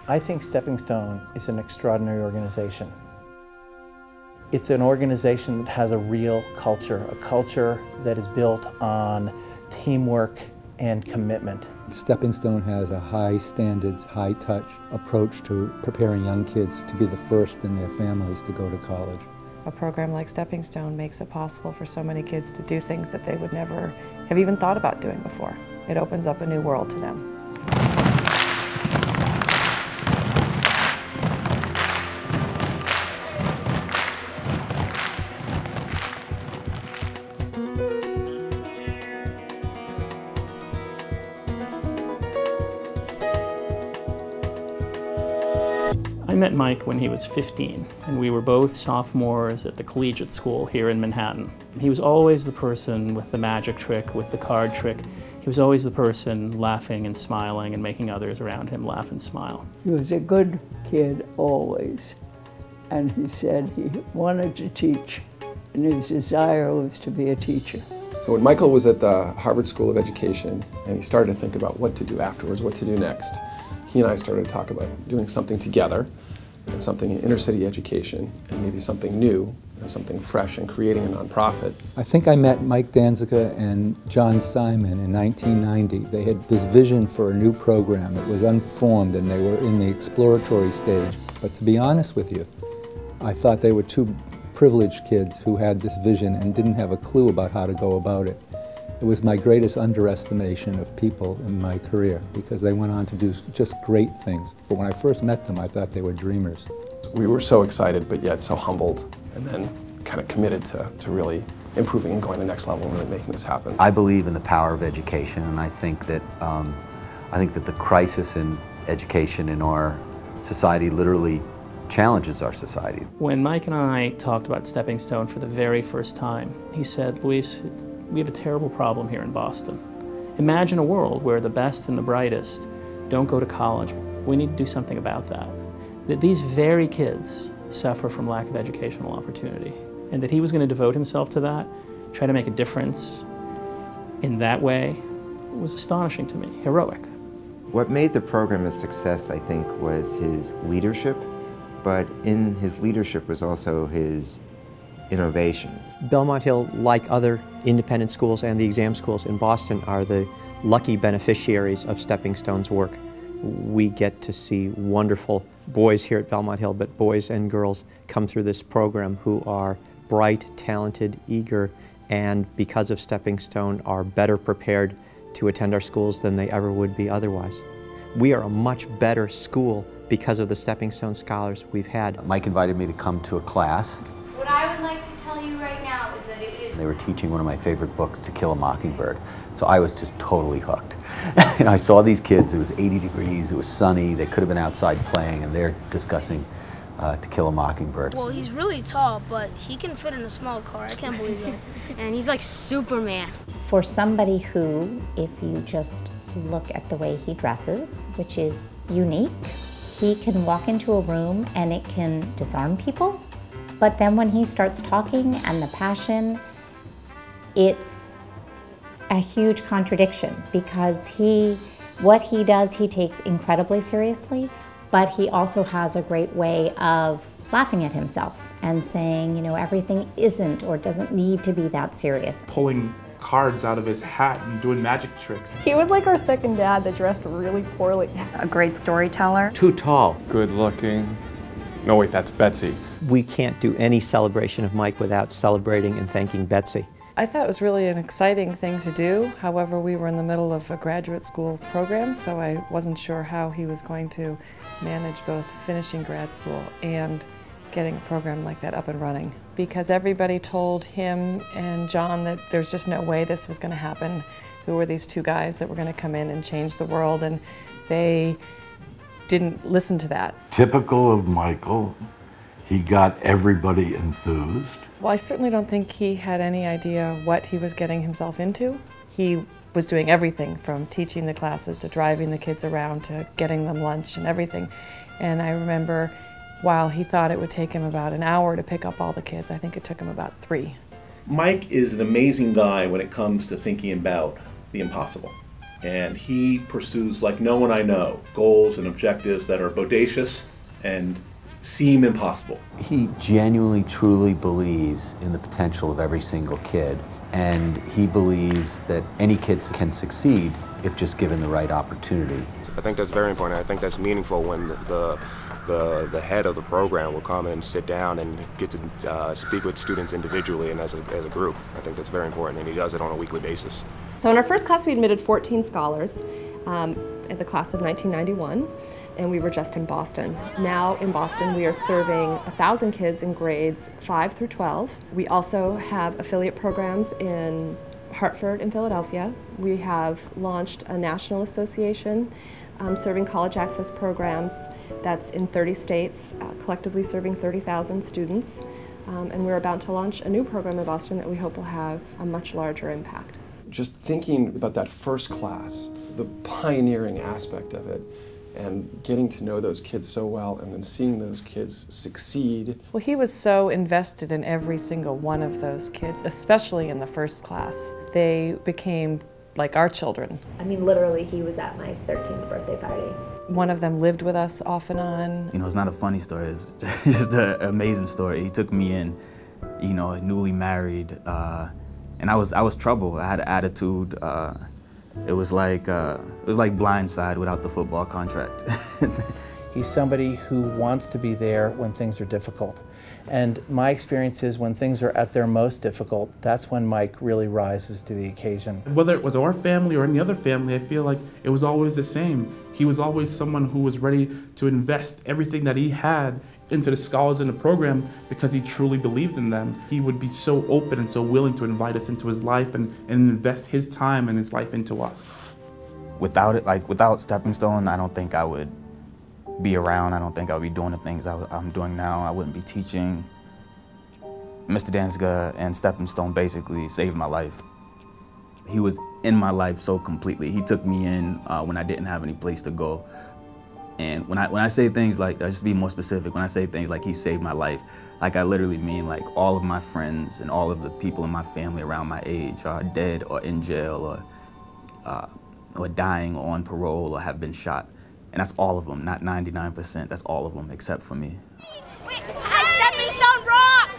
I think Steppingstone is an extraordinary organization. It's an organization that has a real culture, a culture that is built on teamwork and commitment. Steppingstone has a high standards, high touch approach to preparing young kids to be the first in their families to go to college. A program like Steppingstone makes it possible for so many kids to do things that they would never have even thought about doing before. It opens up a new world to them. I met Mike when he was 15, and we were both sophomores at the collegiate school here in Manhattan. He was always the person with the magic trick, with the card trick. He was always the person laughing and smiling and making others around him laugh and smile. He was a good kid always, and he said he wanted to teach, and his desire was to be a teacher. So when Michael was at the Harvard School of Education, and he started to think about what to do afterwards, what to do next, he and I started to talk about doing something together, and something in inner city education, and maybe something new, and something fresh, and creating a nonprofit. I think I met Mike Danziger and John Simon in 1990. They had this vision for a new program. It was unformed and they were in the exploratory stage. But to be honest with you, I thought they were two privileged kids who had this vision and didn't have a clue about how to go about it. It was my greatest underestimation of people in my career because they went on to do just great things. But when I first met them, I thought they were dreamers. We were so excited, but yet so humbled, and then kind of committed to really improving and going to the next level and really making this happen. I believe in the power of education, and I think that the crisis in education in our society literally challenges our society. When Mike and I talked about Steppingstone for the very first time, he said, "Luis, we have a terrible problem here in Boston. Imagine a world where the best and the brightest don't go to college. We need to do something about that. That these very kids suffer from lack of educational opportunity, and that he was going to devote himself to that, try to make a difference in that way, was astonishing to me, heroic." What made the program a success, I think, was his leadership, but in his leadership was also his innovation. Belmont Hill, like other independent schools and the exam schools in Boston, are the lucky beneficiaries of Steppingstone's work. We get to see wonderful boys here at Belmont Hill, but boys and girls come through this program who are bright, talented, eager, and because of Steppingstone are better prepared to attend our schools than they ever would be otherwise. We are a much better school because of the Steppingstone scholars we've had. Mike invited me to come to a class. What I would like to tell you right now is that it is... They were teaching one of my favorite books, To Kill a Mockingbird. So I was just totally hooked. And I saw these kids, it was 80 degrees, it was sunny, they could have been outside playing, and they're discussing To Kill a Mockingbird. Well, he's really tall, but he can fit in a small car. I can't believe that. And he's like Superman. For somebody who, if you just look at the way he dresses, which is unique, he can walk into a room and it can disarm people. But then when he starts talking and the passion, it's a huge contradiction because what he does, he takes incredibly seriously, but he also has a great way of laughing at himself and saying, you know, everything isn't or doesn't need to be that serious. Pulling cards out of his hat and doing magic tricks. He was like our second dad that dressed really poorly. A great storyteller. Too tall. Good looking. No, wait, that's Betsy. We can't do any celebration of Mike without celebrating and thanking Betsy. I thought it was really an exciting thing to do. However, we were in the middle of a graduate school program, so I wasn't sure how he was going to manage both finishing grad school and getting a program like that up and running. Because everybody told him and John that there's just no way this was going to happen. Who were these two guys that were going to come in and change the world, and they didn't listen to that. Typical of Michael, he got everybody enthused. Well, I certainly don't think he had any idea what he was getting himself into. He was doing everything from teaching the classes to driving the kids around to getting them lunch and everything. And I remember while he thought it would take him about an hour to pick up all the kids, I think it took him about 3. Mike is an amazing guy when it comes to thinking about the impossible. and he pursues, like no one I know, goals and objectives that are bodacious and seem impossible. He genuinely, truly believes in the potential of every single kid, and he believes that any kids can succeed if just given the right opportunity. I think that's very important. I think that's meaningful when the head of the program will come and sit down and get to speak with students individually and as a group. I think that's very important, and he does it on a weekly basis. So in our first class we admitted 14 scholars at the class of 1991, and we were just in Boston. Now in Boston we are serving 1,000 kids in grades 5 through 12. We also have affiliate programs in Hartford and Philadelphia. We have launched a national association serving college access programs that's in 30 states, collectively serving 30,000 students. And we're about to launch a new program in Boston that we hope will have a much larger impact. Just thinking about that first class, the pioneering aspect of it, and getting to know those kids so well and then seeing those kids succeed. Well, he was so invested in every single one of those kids, especially in the first class. They became like our children. I mean, literally, he was at my 13th birthday party. One of them lived with us off and on. You know, it's not a funny story, it's just an amazing story. He took me in, you know, newly married, and I was troubled. I had an attitude. It was like Blindside without the football contract. He's somebody who wants to be there when things are difficult. And my experience is when things are at their most difficult, that's when Mike really rises to the occasion. Whether it was our family or any other family, I feel like it was always the same. He was always someone who was ready to invest everything that he had into the scholars in the program because he truly believed in them. He would be so open and so willing to invite us into his life and invest his time and his life into us. Without it, like without Steppingstone, I don't think I would be around. I don't think I would be doing the things I'm doing now. I wouldn't be teaching. Mr. Danziger and Steppingstone basically saved my life. He was in my life so completely. He took me in when I didn't have any place to go. And when I say things like, just to be more specific, when I say things like he saved my life, like I literally mean like all of my friends and all of the people in my family around my age are dead or in jail or dying or on parole or have been shot. And that's all of them, not 99%, that's all of them except for me. Steppingstone rocks!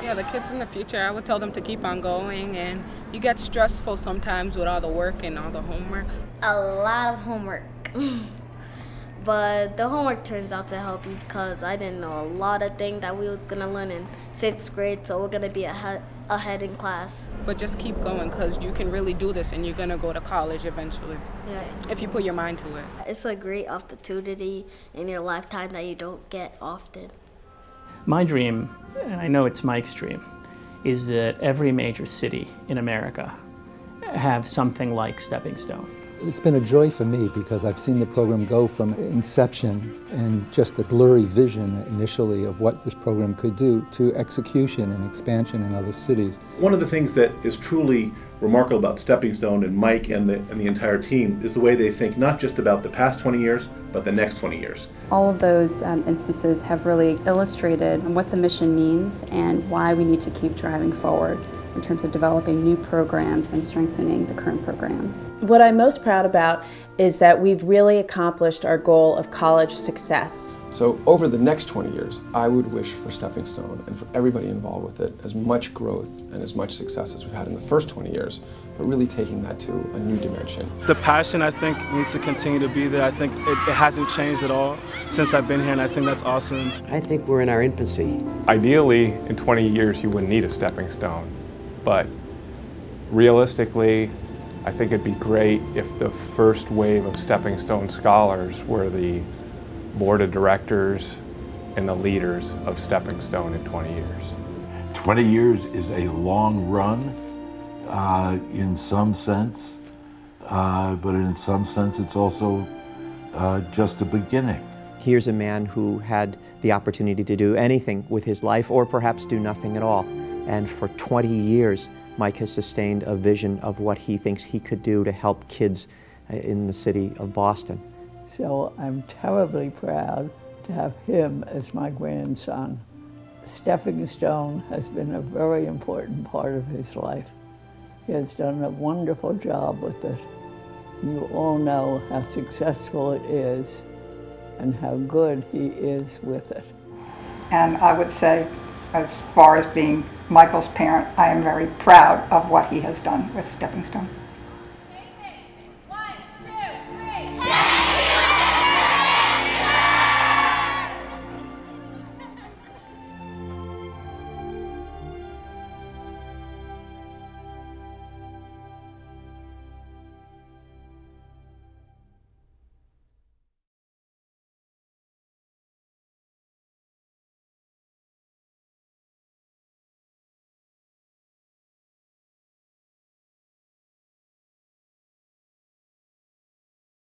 Yeah, the kids in the future, I would tell them to keep on going, and you get stressful sometimes with all the work and all the homework. A lot of homework. But the homework turns out to help you because I didn't know a lot of things that we was gonna learn in 6th grade, so we're gonna be ahead in class. But just keep going because you can really do this and you're gonna go to college eventually. Yes. If you put your mind to it. It's a great opportunity in your lifetime that you don't get often. My dream, and I know it's Mike's dream, is that every major city in America have something like Steppingstone. It's been a joy for me because I've seen the program go from inception and just a blurry vision initially of what this program could do to execution and expansion in other cities. One of the things that is truly remarkable about Steppingstone and Mike and the entire team is the way they think not just about the past 20 years, but the next 20 years. All of those instances have really illustrated what the mission means and why we need to keep driving forward in terms of developing new programs and strengthening the current program. What I'm most proud about is that we've really accomplished our goal of college success. So over the next 20 years, I would wish for Steppingstone and for everybody involved with it as much growth and as much success as we've had in the first 20 years, but really taking that to a new dimension. The passion, I think, needs to continue to be there. I think it hasn't changed at all since I've been here, and I think that's awesome. I think we're in our infancy. Ideally, in 20 years, you wouldn't need a stepping stone, but realistically, I think it'd be great if the first wave of Stepping Stone scholars were the board of directors and the leaders of Stepping Stone in 20 years. 20 years is a long run in some sense, but in some sense it's also just a beginning. Here's a man who had the opportunity to do anything with his life or perhaps do nothing at all. And for 20 years, Mike has sustained a vision of what he thinks he could do to help kids in the city of Boston. So I'm terribly proud to have him as my grandson. Steppingstone has been a very important part of his life. He has done a wonderful job with it, You all know how successful it is and how good he is with it. And I would say, as far as being Michael's parent, I am very proud of what he has done with Steppingstone.